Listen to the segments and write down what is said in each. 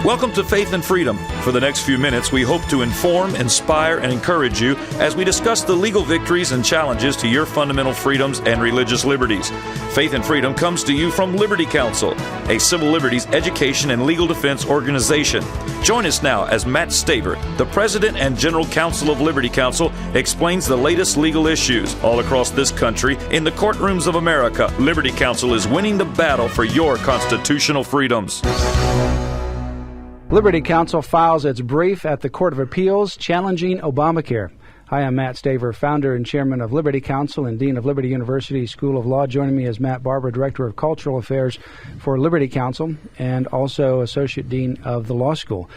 Welcome to Faith and Freedom. For the next few minutes, we hope to inform, inspire, and encourage you as we discuss the legal victories and challenges to your fundamental freedoms and religious liberties. Faith and Freedom comes to you from Liberty Counsel, a civil liberties education and legal defense organization. Join us now as Matt Staver, the President and General Counsel of Liberty Counsel, explains the latest legal issues all across this country in the courtrooms of America. Liberty Counsel is winning the battle for your constitutional freedoms. Liberty Counsel files its brief at the Court of Appeals challenging Obamacare. Hi, I'm Matt Staver, founder and chairman of Liberty Counsel and dean of Liberty University School of Law. Joining me is Matt Barber, director of cultural affairs for Liberty Counsel and also associate dean of the law school.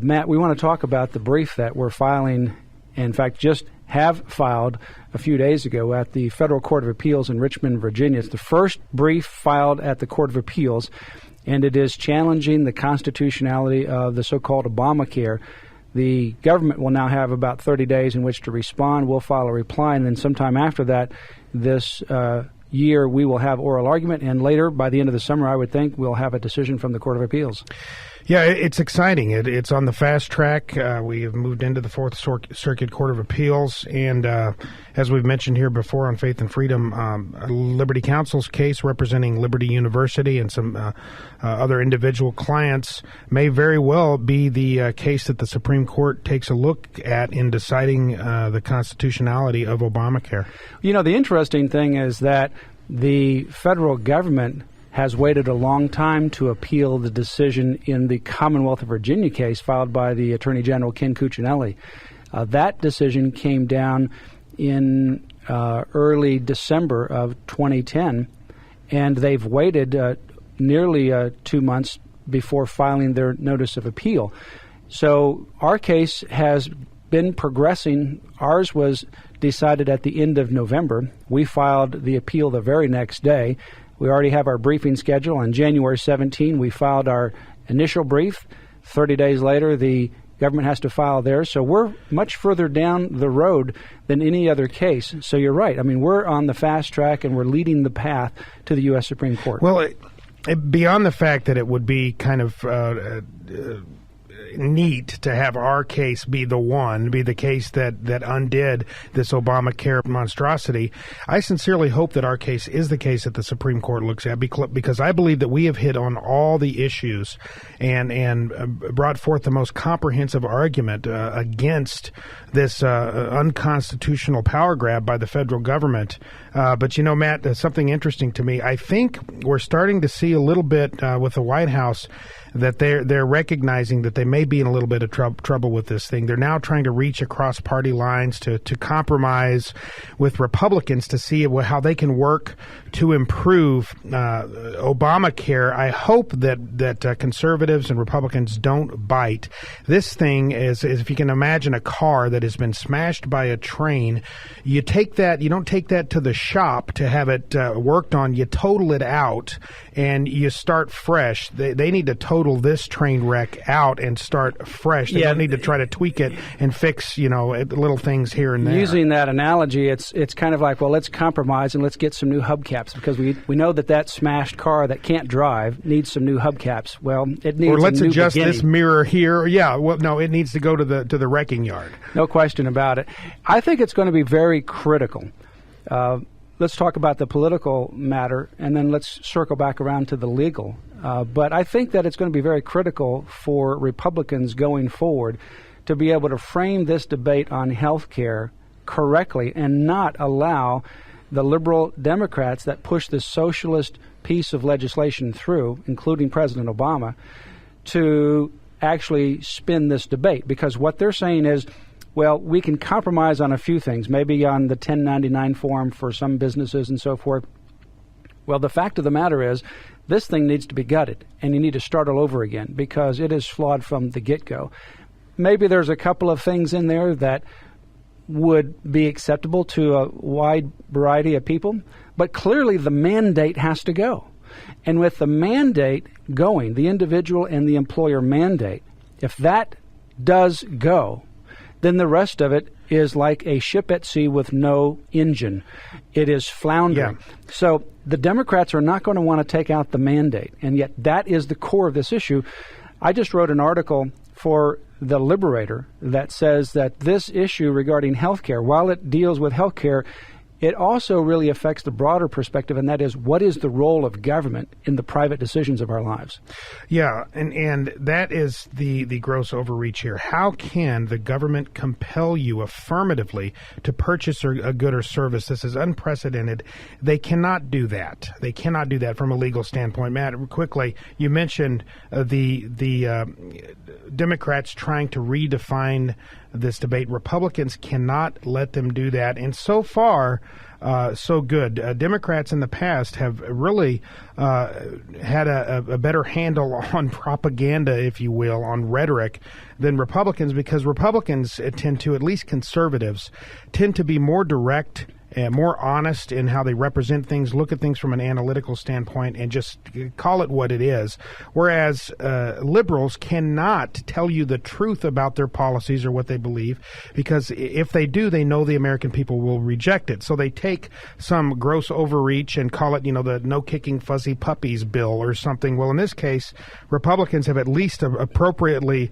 Matt, we want to talk about the brief that we're filing, in fact, just have filed a few days ago at the Federal Court of Appeals in Richmond, Virginia. It's the first brief filed at the Court of Appeals, and it is challenging the constitutionality of the so-called Obamacare. The government will now have about 30 days in which to respond. We'll file a reply, and then sometime after that, this year, we will have oral argument, and later, by the end of the summer, I would think, we'll have a decision from the Court of Appeals. Yeah, it's exciting. It's on the fast track. We have moved into the Fourth Circuit Court of Appeals, and as we've mentioned here before on Faith and Freedom, Liberty Counsel's case representing Liberty University and some other individual clients may very well be the case that the Supreme Court takes a look at in deciding the constitutionality of Obamacare. You know, the interesting thing is that the federal government has waited a long time to appeal the decision in the Commonwealth of Virginia case filed by the Attorney General Ken Cuccinelli. That decision came down in early December of 2010, and they've waited nearly 2 months before filing their notice of appeal. So our case has been progressing. Ours was decided at the end of November. We filed the appeal the very next day. We already have our briefing schedule. On January 17, we filed our initial brief. 30 days later, the government has to file theirs. So we're much further down the road than any other case. So you're right. I mean, we're on the fast track, and we're leading the path to the U.S. Supreme Court. Well, beyond the fact that it would be kind of neat to have our case be the case that undid this Obamacare monstrosity, I sincerely hope that our case is the case that the Supreme Court looks at, because I believe that we have hit on all the issues and brought forth the most comprehensive argument against this unconstitutional power grab by the federal government. But, you know, Matt, something interesting to me, I think we're starting to see a little bit with the White House that they're recognizing that they may be in a little bit of trouble with this thing. They're now trying to reach across party lines to compromise with Republicans to see how they can work to improve Obamacare. I hope that conservatives and Republicans don't bite. This thing is, if you can imagine a car that has been smashed by a train, you don't take that to the shop to have it worked on. You total it out and you start fresh. They need to total this train wreck out and start fresh. They don't need to try to tweak it and fix, little things here and there. Using that analogy, it's kind of like, well, let's compromise and let's get some new hubcaps, because we know that smashed car that can't drive needs some new hubcaps. Well, it needs or let's a new adjust beginning. This mirror here. Yeah, well, no, it needs to go to the wrecking yard. No question about it. I think it's going to be very critical. Let's talk about the political matter, and then let's circle back around to the legal. But I think that it's going to be very critical for Republicans going forward to be able to frame this debate on health care correctly and not allow the liberal Democrats that push this socialist piece of legislation through, including President Obama, to actually spin this debate. Because what they're saying is, well, we can compromise on a few things, maybe on the 1099 form for some businesses and so forth. Well, the fact of the matter is, this thing needs to be gutted, and you need to start all over again, because it is flawed from the get-go. Maybe there's a couple of things in there that would be acceptable to a wide variety of people, but clearly the mandate has to go. And with the mandate going, the individual and the employer mandate, if that does go, then the rest of it is like a ship at sea with no engine. It is floundering. Yeah. So the Democrats are not going to want to take out the mandate, and yet that is the core of this issue. I just wrote an article for The Liberator that says that this issue regarding health care, while it deals with health care, it also really affects the broader perspective, and that is, what is the role of government in the private decisions of our lives? Yeah, and that is the gross overreach here. How can the government compel you affirmatively to purchase a good or service? This is unprecedented. They cannot do that. They cannot do that from a legal standpoint. Matt, quickly, you mentioned the Democrats trying to redefine this debate. Republicans cannot let them do that. And so far, so good. Democrats in the past have really had a better handle on propaganda, if you will, on rhetoric than Republicans, because Republicans tend to, at least conservatives, tend to be more direct and more honest in how they represent things, look at things from an analytical standpoint, and just call it what it is. Whereas liberals cannot tell you the truth about their policies or what they believe, because if they do, they know the American people will reject it. So they take some gross overreach and call it, the no kicking fuzzy puppies bill or something. Well, in this case, Republicans have at least appropriately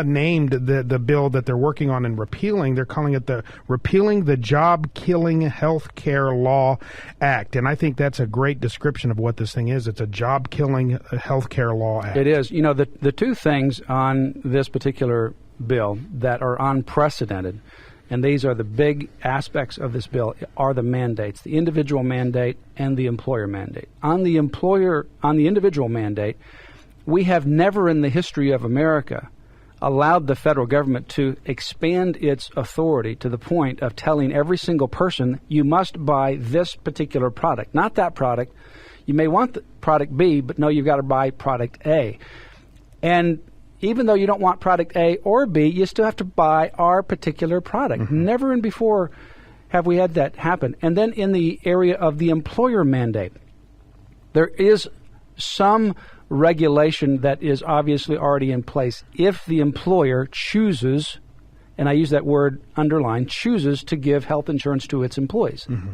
named the bill that they're working on and repealing. They're calling it the Repealing the Job-Killing Health Care Law Act. And I think that's a great description of what this thing is. It's a job-killing health care law act. It is. The two things on this particular bill that are unprecedented, and these are the big aspects of this bill, are the mandates, the individual mandate and the employer mandate. On the individual mandate, we have never in the history of America allowed the federal government to expand its authority to the point of telling every single person, you must buy this particular product, not that product. You may want the product B, but no, you've got to buy product A. And even though you don't want product A or B, you still have to buy our particular product. Mm-hmm. Never and before have we had that happen. And then in the area of the employer mandate, there is some regulation that is obviously already in place if the employer chooses, and I use that word underlined, chooses to give health insurance to its employees. Mm-hmm.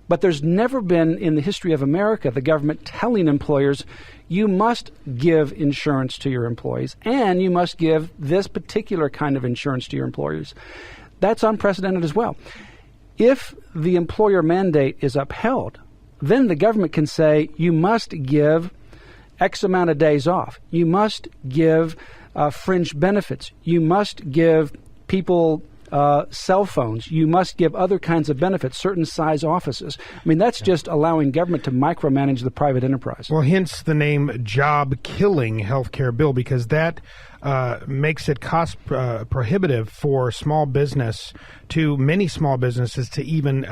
But there's never been in the history of America the government telling employers, you must give insurance to your employees and you must give this particular kind of insurance to your employees. That's unprecedented as well. If the employer mandate is upheld, then the government can say you must give X amount of days off. You must give fringe benefits. You must give people cell phones. You must give other kinds of benefits, certain size offices. I mean, that's just allowing government to micromanage the private enterprise. Well, hence the name job-killing healthcare bill, because that makes it cost prohibitive for small business, to many small businesses, to even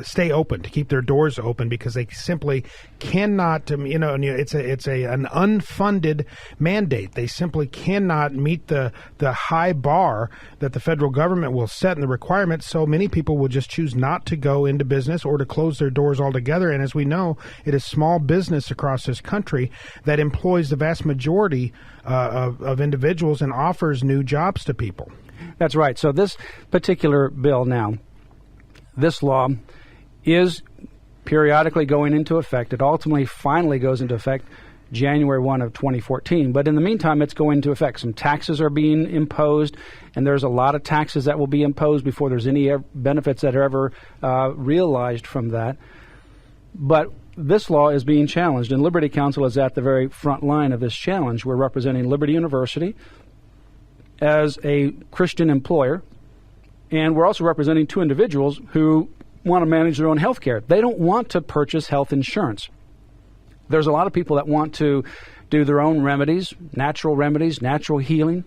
stay open, to keep their doors open, because they simply cannot, it's an unfunded mandate. They simply cannot meet the high bar that the federal government will set in the requirements, so many people will just choose not to go into business or to close their doors altogether. And as we know, it is small business across this country that employs the vast majority of individuals and offers new jobs to people. That's right. So this particular bill now, this law is periodically going into effect. It ultimately finally goes into effect January 1 of 2014. But in the meantime, it's going into effect. Some taxes are being imposed, and there's a lot of taxes that will be imposed before there's any benefits that are ever realized from that. But this law is being challenged, and Liberty Counsel is at the very front line of this challenge. We're representing Liberty University as a Christian employer, and we're also representing two individuals who want to manage their own health care. They don't want to purchase health insurance. There's a lot of people that want to do their own remedies, natural healing,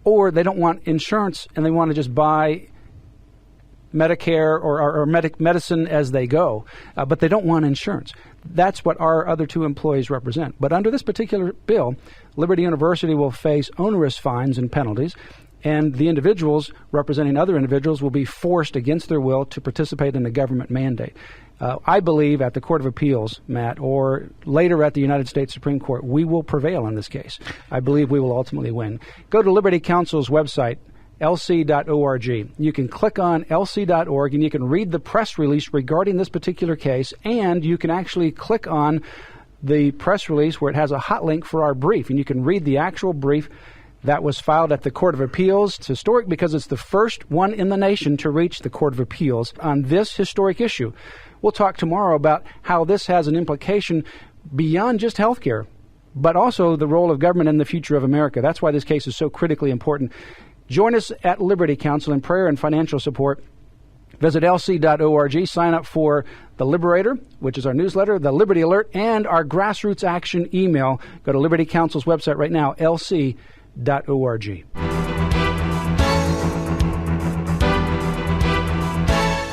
or they don't want insurance and they want to just buy Medicare or medicine as they go, but they don't want insurance. That's what our other two employees represent. But under this particular bill, Liberty University will face onerous fines and penalties, and the individuals representing other individuals will be forced against their will to participate in a government mandate. I believe at the Court of Appeals, Matt, or later at the United States Supreme Court, we will prevail in this case. I believe we will ultimately win. Go to Liberty Counsel's website, lc.org. You can click on lc.org and you can read the press release regarding this particular case, and you can actually click on the press release where it has a hot link for our brief, and you can read the actual brief that was filed at the Court of Appeals. It's historic because it's the first one in the nation to reach the Court of Appeals on this historic issue. We'll talk tomorrow about how this has an implication beyond just health care, but also the role of government in the future of America. That's why this case is so critically important. Join us at Liberty Counsel in prayer and financial support. Visit lc.org, sign up for The Liberator, which is our newsletter, the Liberty Alert, and our Grassroots Action email. Go to Liberty Counsel's website right now, lc.org.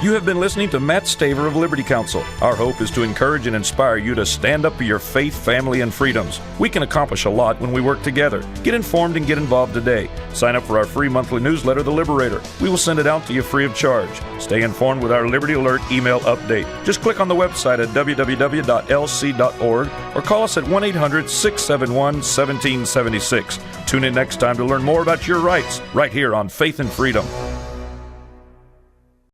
You have been listening to Matt Staver of Liberty Counsel. Our hope is to encourage and inspire you to stand up for your faith, family, and freedoms. We can accomplish a lot when we work together. Get informed and get involved today. Sign up for our free monthly newsletter, The Liberator. We will send it out to you free of charge. Stay informed with our Liberty Alert email update. Just click on the website at www.lc.org or call us at 1-800-671-1776. Tune in next time to learn more about your rights right here on Faith and Freedom.